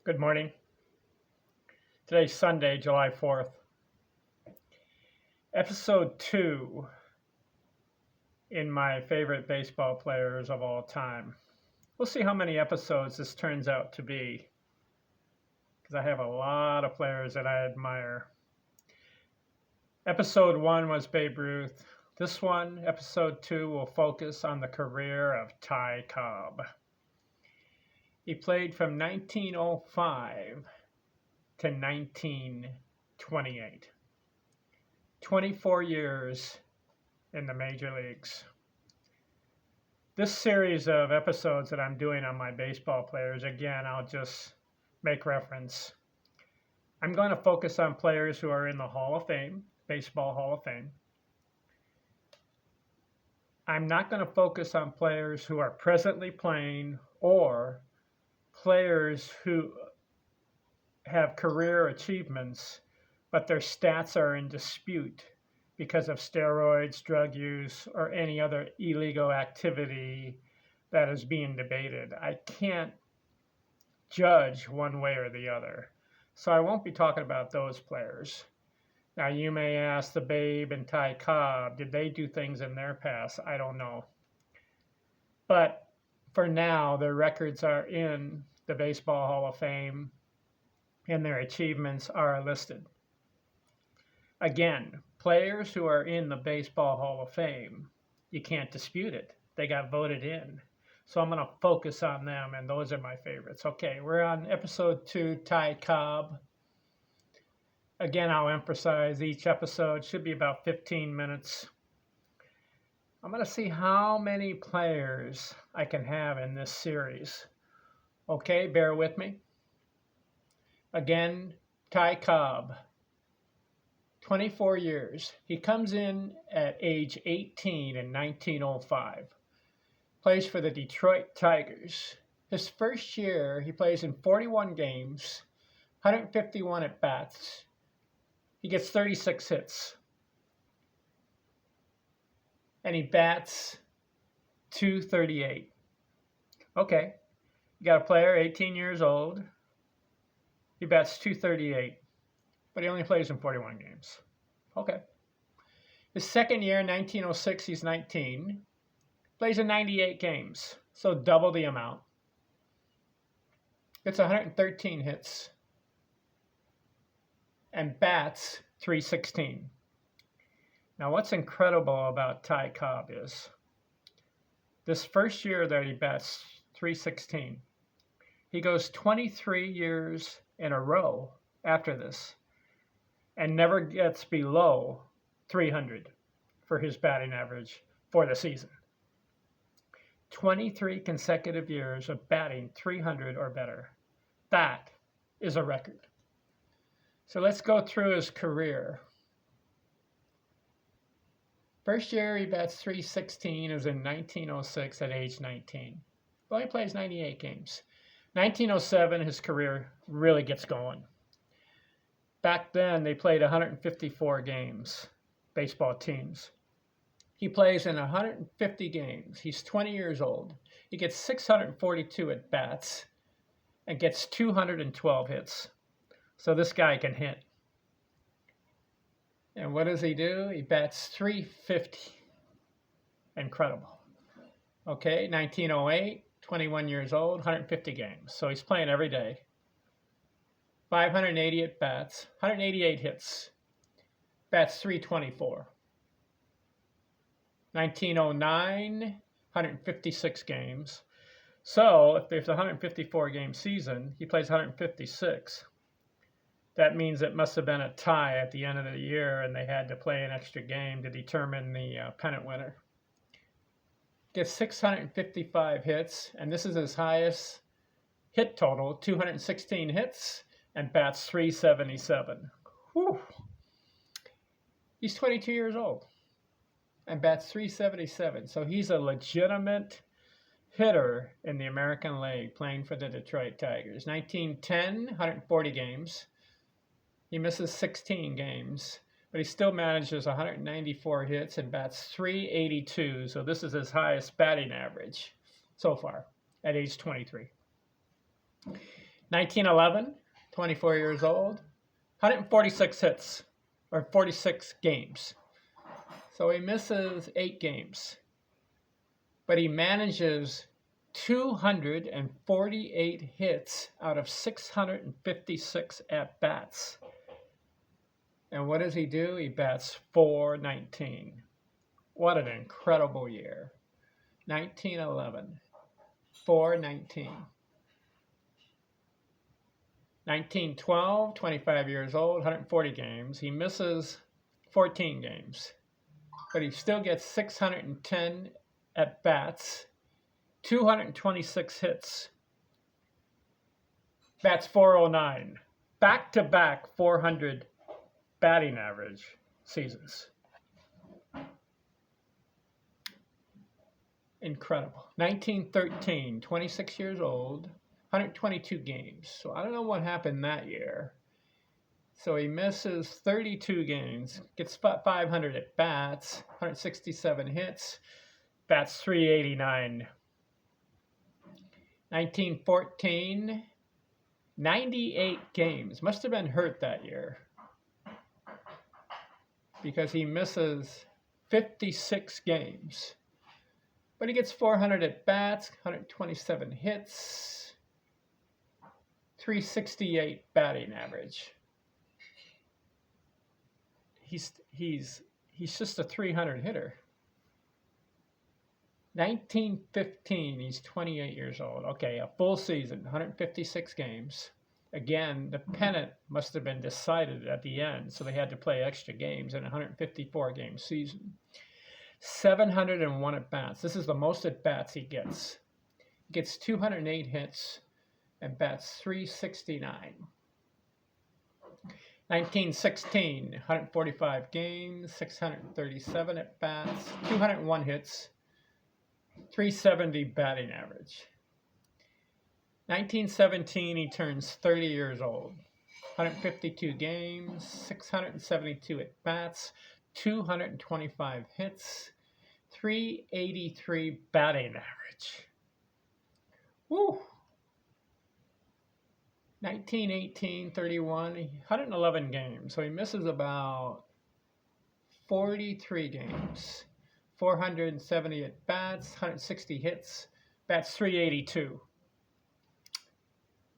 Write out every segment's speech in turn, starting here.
Good morning. Today's Sunday, July 4th. Episode 2 in my favorite baseball players of all time. We'll see how many episodes this turns out to be because I have a lot of players that I admire. Episode 1 was Babe Ruth. This one, episode 2, will focus on the career of Ty Cobb. He played from 1905 to 1928. 24 years in the major leagues. This series of episodes that I'm doing on my baseball players, again, I'll just make reference. I'm going to focus on players who are in the Hall of Fame, Baseball Hall of Fame. I'm not going to focus on players who are presently playing or players who have career achievements, but their stats are in dispute because of steroids, drug use, or any other illegal activity that is being debated. I can't judge one way or the other. So I won't be talking about those players. Now you may ask the Babe and Ty Cobb, did they do things in their past? I don't know. But for now, their records are in the Baseball Hall of Fame and their achievements are listed. Again, players who are in the Baseball Hall of Fame, you can't dispute it. They got voted in. So I'm going to focus on them, and those are my favorites. Okay, we're on episode 2, Ty Cobb. Again, I'll emphasize each episode should be about 15 minutes. I'm going to see how many players I can have in this series. Okay, bear with me. Again, Ty Cobb. 24 years. He comes in at age 18 in 1905. Plays for the Detroit Tigers. His first year, he plays in 41 games, 151 at bats. He gets 36 hits. And he bats .238. Okay, you got a player, 18 years old. He bats .238. But he only plays in 41 games. Okay. His second year, 1906, he's 19. Plays in 98 games, so double the amount. Gets 113 hits. And bats .316. Now what's incredible about Ty Cobb is this first year that he bats .316, he goes 23 years in a row after this and never gets below 300 for his batting average for the season. 23 consecutive years of batting 300 or better. That is a record. So let's go through his career. First year he bats .316 is in 1906 at age 19. Well, he plays 98 games. 1907, his career really gets going. Back then, they played 154 games, baseball teams. He plays in 150 games. He's 20 years old. He gets 642 at bats and gets 212 hits. So this guy can hit. And what does he do? He bats .350. Incredible. Okay, 1908, 21 years old, 150 games. So he's playing every day. 580 at bats, 188 hits, bats .324. 1909, 156 games. So if there's a 154 game season, he plays 156. That means it must have been a tie at the end of the year and they had to play an extra game to determine the pennant winner. Gets 655 hits, and this is his highest hit total, 216 hits, and bats .377. Whew. He's 22 years old and bats .377. So he's a legitimate hitter in the American League playing for the Detroit Tigers. 1910, 140 games. He misses 16 games, but he still manages 194 hits and bats .382. So this is his highest batting average so far at age 23. 1911, 24 years old, 146 hits, or 46 games. So he misses 8 games. But he manages 248 hits out of 656 at-bats. And what does he do? He bats .419. What an incredible year. 1911, .419. 1912, 25 years old, 140 games. He misses 14 games, but he still gets 610 at-bats, 226 hits, bats .409, back-to-back 400 batting average seasons. Incredible. 1913, 26 years old, 122 games. So I don't know what happened that year. So he misses 32 games, gets 500 at bats, 167 hits, bats .389. 1914, 98 games. Must have been hurt that year because he misses 56 games. But he gets 400 at bats, 127 hits, 368 batting average. He's just a 300 hitter. 1915, he's 28 years old. Okay, a full season, 156 games. Again, the pennant must have been decided at the end, so they had to play extra games in a 154-game season. 701 at-bats. This is the most at-bats he gets. He gets 208 hits and bats .369. 1916, 145 games, 637 at-bats, 201 hits, 370 batting average. 1917, he turns 30 years old. 152 games, 672 at-bats, 225 hits, 383 batting average. Woo! 1918, 31, 111 games. So he misses about 43 games. 470 at bats, 160 hits, bats .382.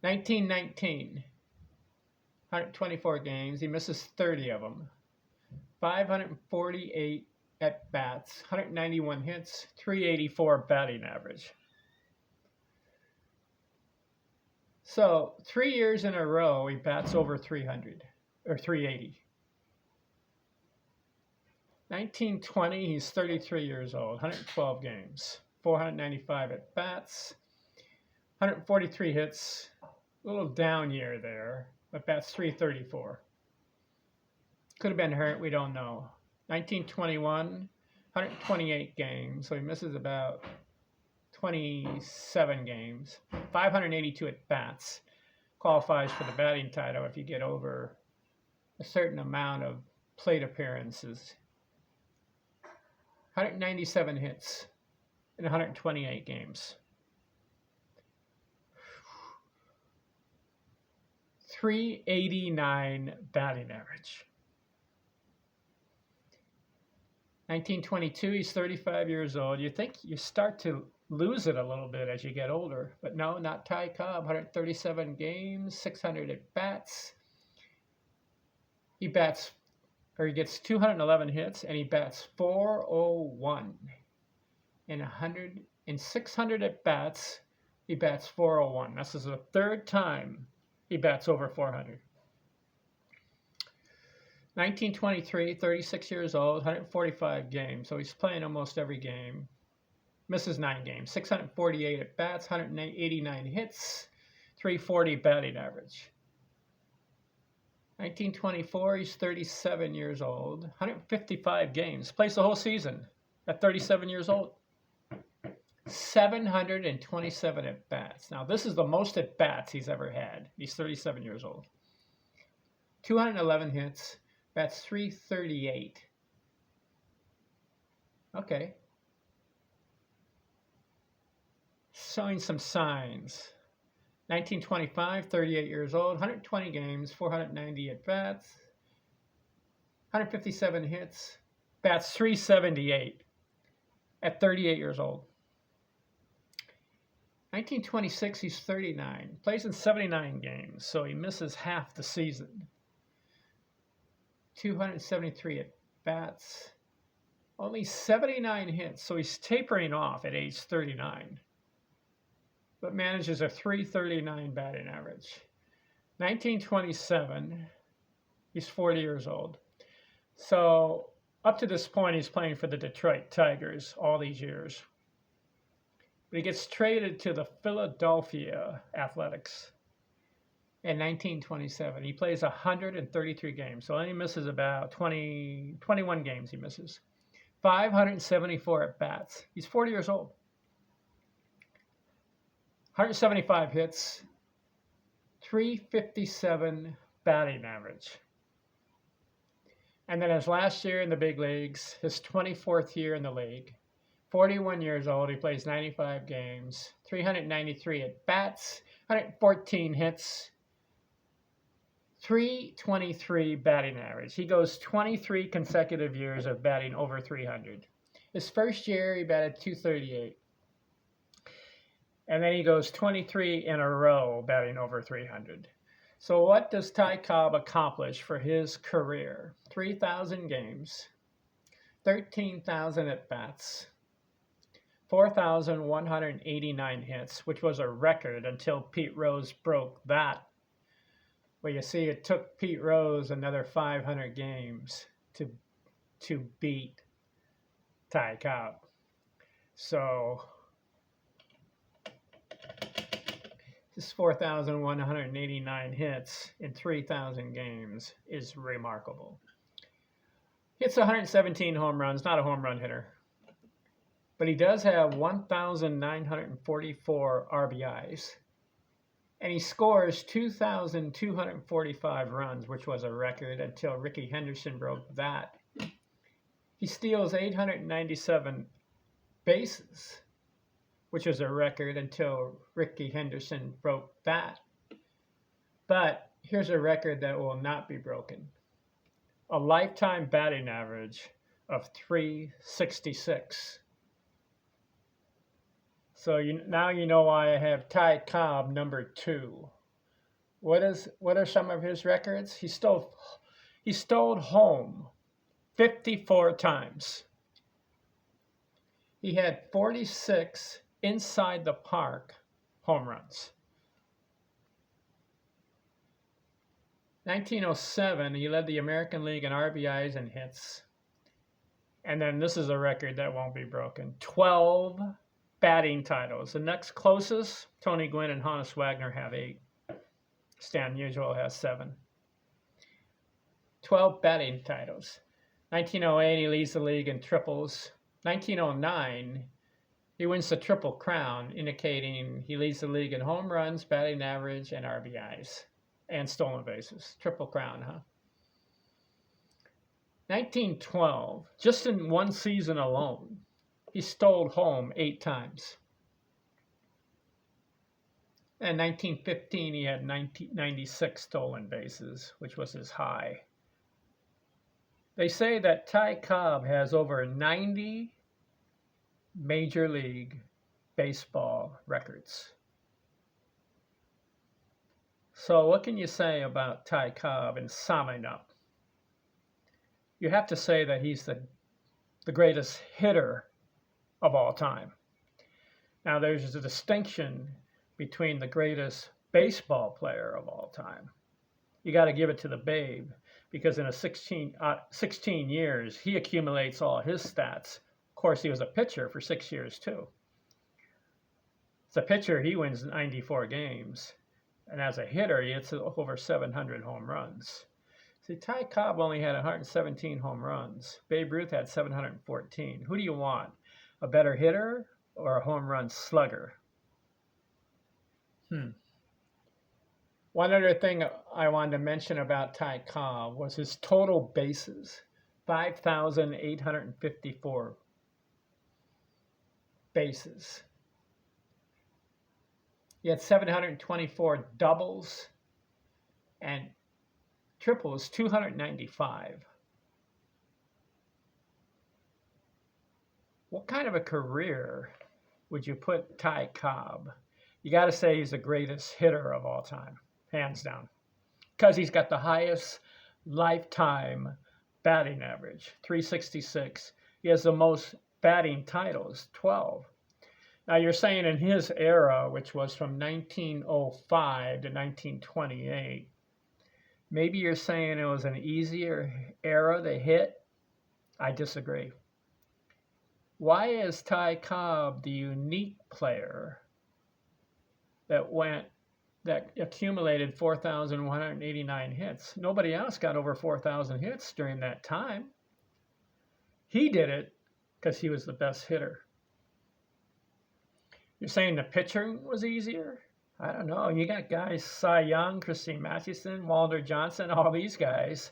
1919, 124 games. He misses 30 of them. 548 at bats, 191 hits, 384 batting average. So 3 years in a row, he bats over 300 or 380. 1920, he's 33 years old, 112 games, 495 at bats, 143 hits, a little down year there, but bats .334. Could have been hurt, we don't know. 1921, 128 games, so he misses about 27 games, 582 at bats. Qualifies for the batting title if you get over a certain amount of plate appearances. 197 hits in 128 games. 389 batting average. 1922, he's 35 years old. You think you start to lose it a little bit as you get older, but no, not Ty Cobb. 137 games, 600 at bats. He gets 211 hits, and he bats .401. In 600 at bats, he bats .401. This is the third time he bats over 400. 1923, 36 years old, 145 games. So he's playing almost every game. Misses 9 games. 648 at bats, 189 hits, 340 batting average. 1924, he's 37 years old, 155 games. Plays the whole season at 37 years old. 727 at bats. Now, this is the most at bats he's ever had. He's 37 years old. 211 hits. Bats .338. Okay. Showing some signs. 1925, 38 years old, 120 games, 490 at bats, 157 hits, bats 378 at 38 years old. 1926, he's 39, plays in 79 games, so he misses half the season. 273 at bats, only 79 hits, so he's tapering off at age 39, but manages a 339 batting average. 1927, he's 40 years old. So up to this point, he's playing for the Detroit Tigers all these years. But he gets traded to the Philadelphia Athletics in 1927. He plays 133 games, so he misses about 21 games he misses. 574 at bats. He's 40 years old. 175 hits, 357 batting average. And then his last year in the big leagues, his 24th year in the league, 41 years old, he plays 95 games, 393 at bats, 114 hits, 323 batting average. He goes 23 consecutive years of batting over 300. His first year, he batted 238. And then he goes 23 in a row batting over 300. So what does Ty Cobb accomplish for his career? 3,000 games, 13,000 at-bats, 4,189 hits, which was a record until Pete Rose broke that. Well, you see, it took Pete Rose another 500 games to beat Ty Cobb. So this 4,189 hits in 3,000 games is remarkable. Hits 117 home runs, not a home run hitter. But he does have 1,944 RBIs. And he scores 2,245 runs, which was a record until Rickey Henderson broke that. He steals 897 bases, which was a record until Rickey Henderson broke that. But here's a record that will not be broken. A lifetime batting average of 366. So now you know why I have Ty Cobb number 2. What are some of his records? He stole home 54 times. He had 46 inside the park home runs. 1907, he led the American League in RBIs and hits. And then this is a record that won't be broken. 12 batting titles. The next closest, Tony Gwynn and Honus Wagner have 8. Stan Musial has 7. 12 batting titles. 1908, he leads the league in triples. 1909, he wins the Triple Crown, indicating he leads the league in home runs, batting average, and RBIs, and stolen bases. Triple Crown, huh? 1912, just in one season alone, he stole home 8 times. And 1915, he had 96 stolen bases, which was his high. They say that Ty Cobb has over 90 Major League Baseball records. So what can you say about Ty Cobb in summing up? You have to say that he's the greatest hitter of all time. Now, there's a distinction between the greatest baseball player of all time. You got to give it to the Babe, because in 16 years, he accumulates all his stats. Of course, he was a pitcher for 6 years, too. As a pitcher, he wins 94 games. And as a hitter, he hits over 700 home runs. See, Ty Cobb only had 117 home runs. Babe Ruth had 714. Who do you want? A better hitter or a home run slugger? One other thing I wanted to mention about Ty Cobb was his total bases, 5,854 bases. He had 724 doubles, and triples 295. What kind of a career would you put Ty Cobb? You got to say he's the greatest hitter of all time, hands down, because he's got the highest lifetime batting average, 366. He has the most batting titles, 12. Now you're saying in his era, which was from 1905 to 1928, maybe you're saying it was an easier era to hit. I disagree. Why is Ty Cobb the unique player that accumulated 4,189 hits? Nobody else got over 4,000 hits during that time. He did it because he was the best hitter. You're saying the pitching was easier? I don't know. You got guys, Cy Young, Christine Mathewson, Walter Johnson, all these guys.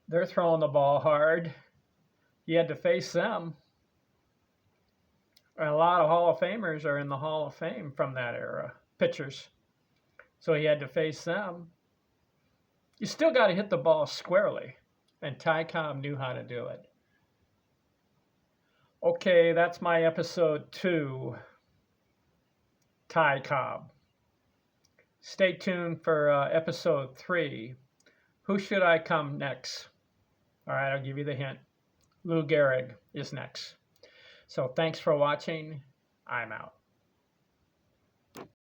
They're throwing the ball hard. You had to face them. And a lot of Hall of Famers are in the Hall of Fame from that era, pitchers. So he had to face them. You still got to hit the ball squarely, and Ty Cobb knew how to do it. Okay, that's my episode 2, Ty Cobb. Stay tuned for episode 3. Who should I come next? All right, I'll give you the hint. Lou Gehrig is next. So thanks for watching. I'm out.